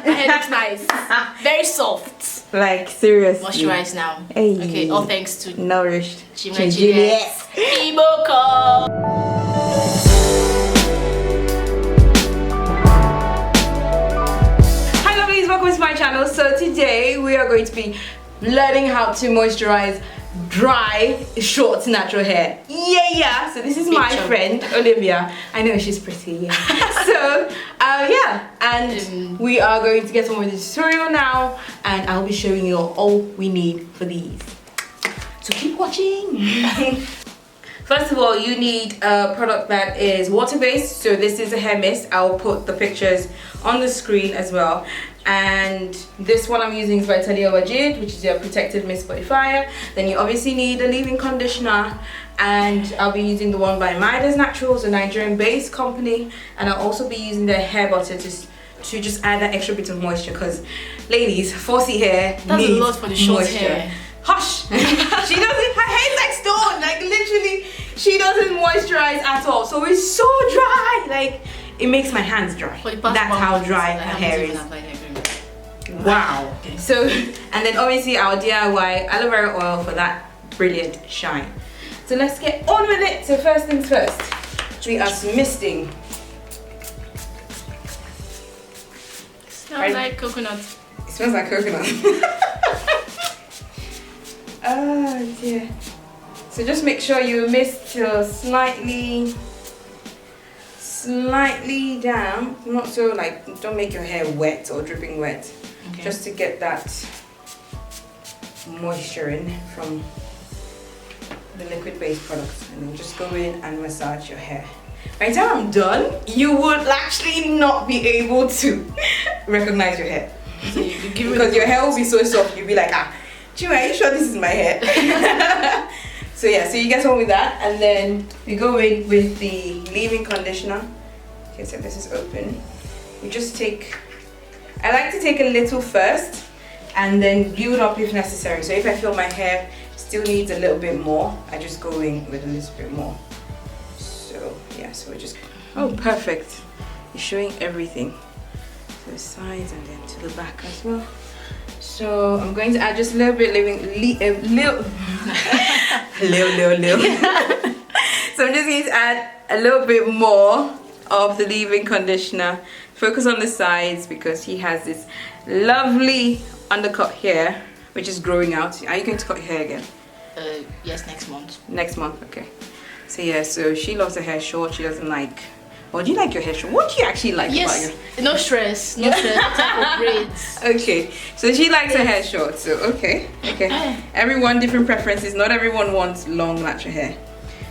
My hair looks nice. Very soft. Like seriously. Moisturized now. Hey. Okay, all thanks to nourished Juliet. Igbocurls. Hi lovelies, welcome to my channel. So today we are going to be learning how to moisturize dry short natural hair. Yeah. So this is my friend Olivia. I know she's pretty. Yeah. So yeah, and we are going to get on with the tutorial now, and I'll be showing you all we need for these. So keep watching. First of all, you need a product that is water-based. So this is a hair mist. I'll put the pictures on the screen as well. And this one I'm using is by Taliah Waajid, which is your protected mist bodifier. Then you obviously need a leave-in conditioner, and I'll be using the one by Midas Naturals, a Nigerian-based company. And I'll also be using their hair butter to just add that extra bit of moisture, because ladies, 4C hair needs a lot for the short moisture. hair. Hush! She doesn't, her hair is like stone, like literally, she doesn't moisturize at all. So it's so dry, like it makes my hands dry. That's how dry her hair is. Wow. Okay. So, and then obviously our DIY aloe vera oil for that brilliant shine. So let's get on with it. So first things first, we are misting. Smells like coconut. It smells like coconut. Oh dear. So just make sure you mist till slightly down, not so like, don't make your hair wet or dripping wet. Okay. Just to get that moisture in from the liquid based products, and then just go in and massage your hair. By the time I'm done, you would actually not be able to recognize your hair. So because your hair will be so soft, you'll be like, Chinwe, are you sure this is my hair? So yeah, so you get on with that, and then we go in with the leave-in conditioner. Okay, so this is open. You just take, I like to take a little first and then build up if necessary. So if I feel my hair still needs a little bit more, I just go in with a little bit more. So yeah, so we're just, oh perfect. It's showing everything. To the sides and then to the back as well. So I'm going to add just a little bit, little. So I'm just going to add a little bit more of the leave-in conditioner. Focus on the sides because he has this lovely undercut hair which is growing out. Are you going to cut your hair again? Yes, next month. Next month, okay. So yeah, so she loves her hair short. She doesn't like. Or do you like your hair short? What do you actually like about your? No stress, no stress. No braids. Okay, so she likes her hair short. So okay. Everyone different preferences. Not everyone wants long natural hair.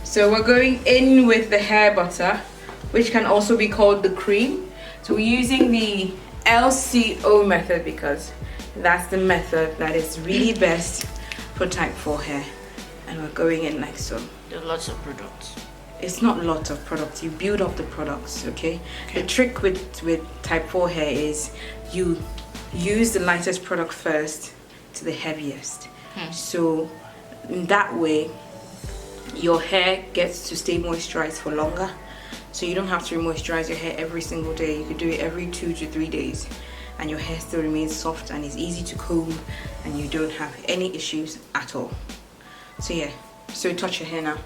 So we're going in with the hair butter, which can also be called the cream. So we're using the LCO method because that's the method that is really best for type 4 hair. And we're going in like so. There are lots of products. It's not lots of products, you build up the products, okay? The trick with type 4 hair is you use the lightest product first to the heaviest. So in that way, your hair gets to stay moisturized for longer. So you don't have to moisturize your hair every single day. You could do it every 2 to 3 days. And your hair still remains soft and is easy to comb, and you don't have any issues at all. So yeah, so touch your hair now.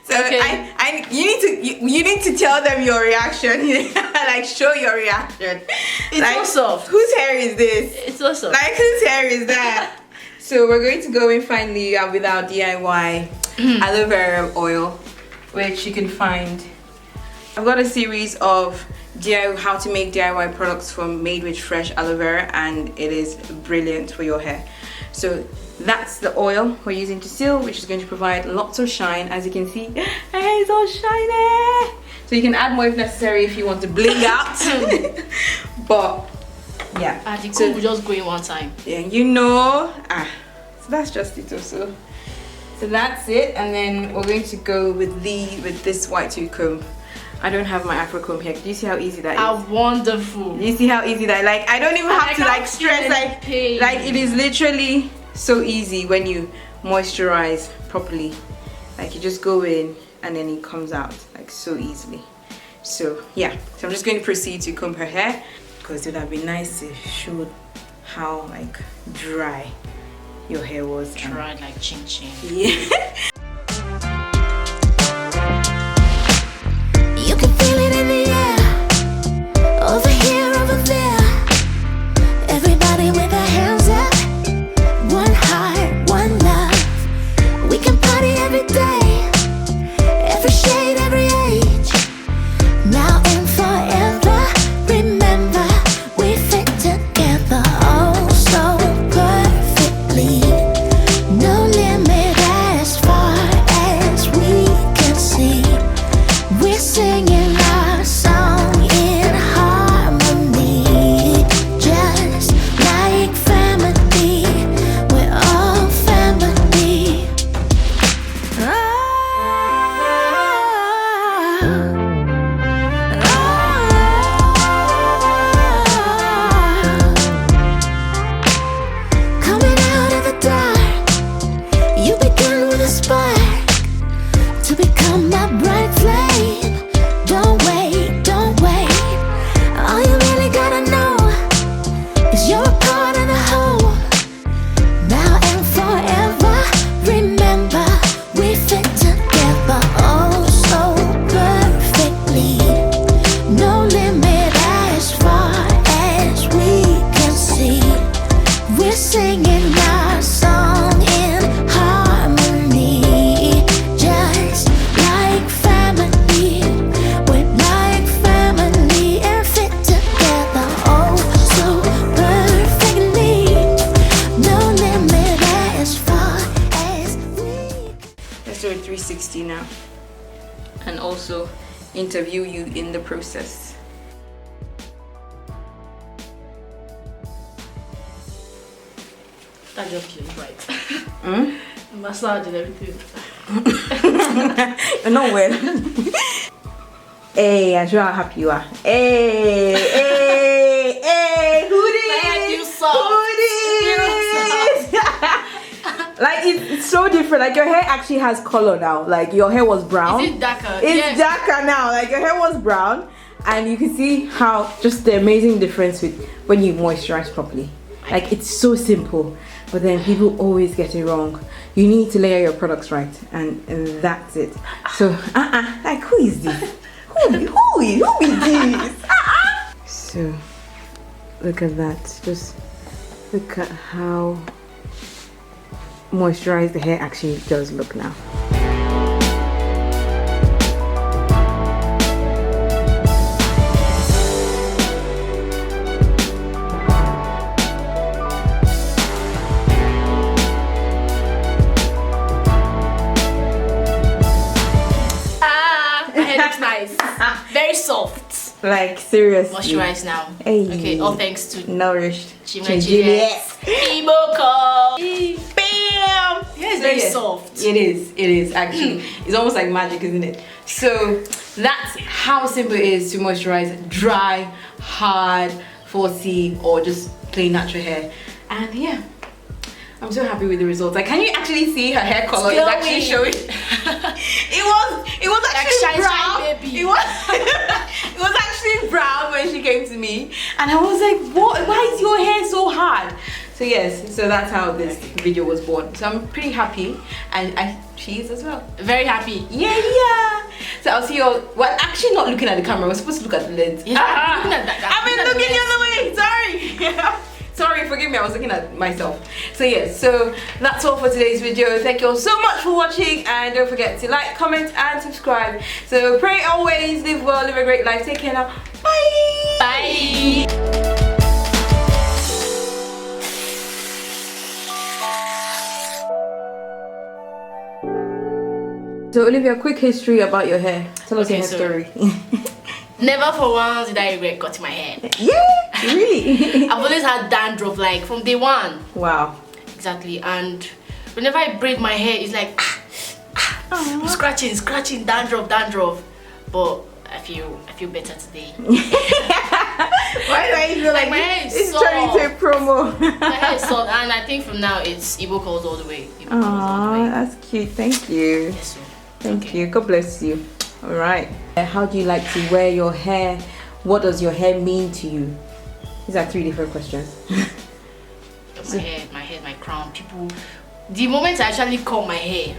So okay. You need to tell them your reaction. Like show your reaction. It's like, so soft. Whose hair is this? It's so soft. Like whose hair is that? So we're going to go in finally with our DIY aloe vera oil, which you can find. I've got a series of how to make DIY products from made with fresh aloe vera, and it is brilliant for your hair. So that's the oil we're using to seal, which is going to provide lots of shine. As you can see, my hair is all shiny. So you can add more if necessary if you want to bling out. But yeah, the comb will just go in one time. Yeah, you know. So that's just it also. So that's it, and then we're going to go with this white tooth comb. I don't have my Afro comb here. Do you see how easy that is? How wonderful. You see how easy that, like, I don't even have to like stress, like it is literally so easy when you moisturize properly. Like you just go in and then it comes out like so easily. So yeah, so I'm just going to proceed to comb her hair because it would have been nice to show how like dry your hair was. Dry like chin chin. Yeah. You can feel it in the air, over here, over there. Everybody with their hands up, one heart, one love. We can party every day, every shade, every age. Now and forever, remember we fit together oh so perfectly. No limit as far as we can see. We're singing our song in harmony, just like family. We're all family. Coming out of the dark, you began with a spark to become my bright flame. Don't wait, don't wait. All you really gotta know is you're a part of the whole. Now and forever, remember we fit together oh so perfectly. No limit as far as we can see. We're singing our song in harmony, just like family. We're like family and fit together oh so perfectly. No limit as far as we. Let's do a 360 now, and also interview you in the process. That just feels right. Hmm? Massage and everything. Not well. Hey, I'm sure how happy you are. Hey, hey, hey, who Like, this? you soft. Who this? Like it's so different. Like your hair actually has color now. Like your hair was brown. Is it darker? It's Yes. darker now. Like your hair was brown, and you can see how just the amazing difference with when you moisturize properly. Like it's so simple, but then people always get it wrong. You need to layer your products right, and that's it. So like who is this? Who is this? So look at that. Just look at how moisturized the hair actually does look now. My hair looks nice. Very soft. Like seriously. Moisturized now. Hey. Okay, all thanks to Nourished. Chinwe Juliet. Igbocurls. Bam! Yeah, it's very soft. It is actually. It's almost like magic, isn't it? So that's how simple it is to moisturize dry, hard, 4C, or just plain natural hair. And yeah, I'm so happy with the results. Like, can you actually see her hair color is actually showing? it was actually shine, brown. shine, baby. It was it was actually brown when she came to me, and I was like, what? Why is your hair so hard? So yes, so that's how this video was born. So I'm pretty happy, and she is as well. Very happy. Yeah. So I'll see you all. Well, actually not looking at the camera. We're supposed to look at the lens. Looking at that. I've been looking the other way. Sorry. Sorry, forgive me, I was looking at myself. So yes, so that's all for today's video. Thank you all so much for watching, and don't forget to like, comment and subscribe. So pray always, live well, live a great life. Take care now. Bye. Bye. So Olivia, quick history about your hair. Tell us your hair so- story. Never for once did I regret cutting my hair. Yeah, really? I've always had dandruff, like from day one. Wow. Exactly, and whenever I braid my hair, it's like scratching, dandruff. But I feel better today. Why do I feel like my hair is it's soft. turning into a promo? My hair is soft, and I think from now it's Igbocurls all the way. Igbocurls all the Aww, way. that's cute. Thank you. Yes, sir. Thank you. God bless you. All right. How do you like to wear your hair? What does your hair mean to you? These are 3 different questions. My hair, my crown. People, the moment I actually cut my hair,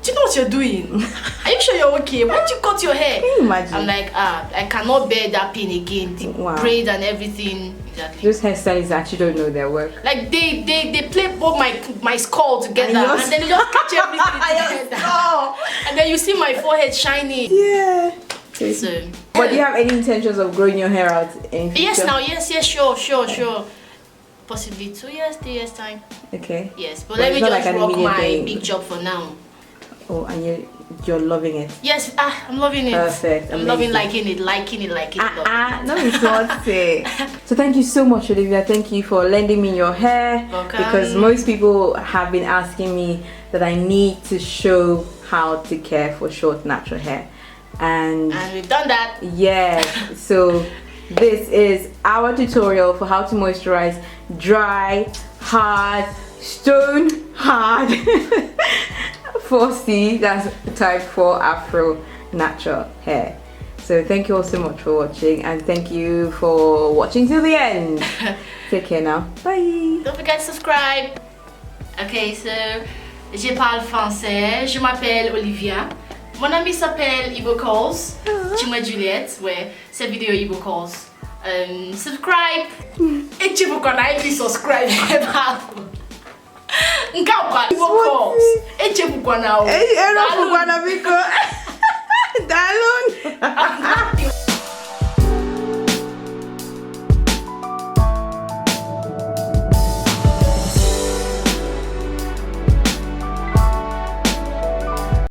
do you know what you're doing? Are you sure you're okay? Why did you cut your hair? Can you imagine? I'm like, I cannot bear that pain again. The braid and everything. Exactly. Those hairstylists actually don't know their work. Like they play both my skull together and then they just catch everything together. And then you see my forehead shining. Yeah. Okay. So, but do you have any intentions of growing your hair out in future? Yes, sure. Possibly 2 years, 3 years time. Okay. Yes, but let me just rock my big job for now. Oh, and you're loving it. Yes, I'm loving it. Perfect. I'm loving liking it. No, it's not it. So thank you so much, Olivia. Thank you for lending me your hair. Welcome. Because most people have been asking me that I need to show how to care for short natural hair. And we've done that. Yeah. So this is our tutorial for how to moisturize dry, hard, stone hard 4C, that's type 4 Afro Natural Hair. So thank you all so much for watching, and thank you for watching till the end. Take care now. Bye. Don't forget to subscribe. Okay, so je parle français. Je m'appelle Olivia. Mon ami s'appelle Igbocurls. Chinwe Juliet. Ouais, cette vidéo Igbocurls. Subscribe. Et tu vous connais, puis subscribe. Nkapa Igbocurls. Et tu vous connais.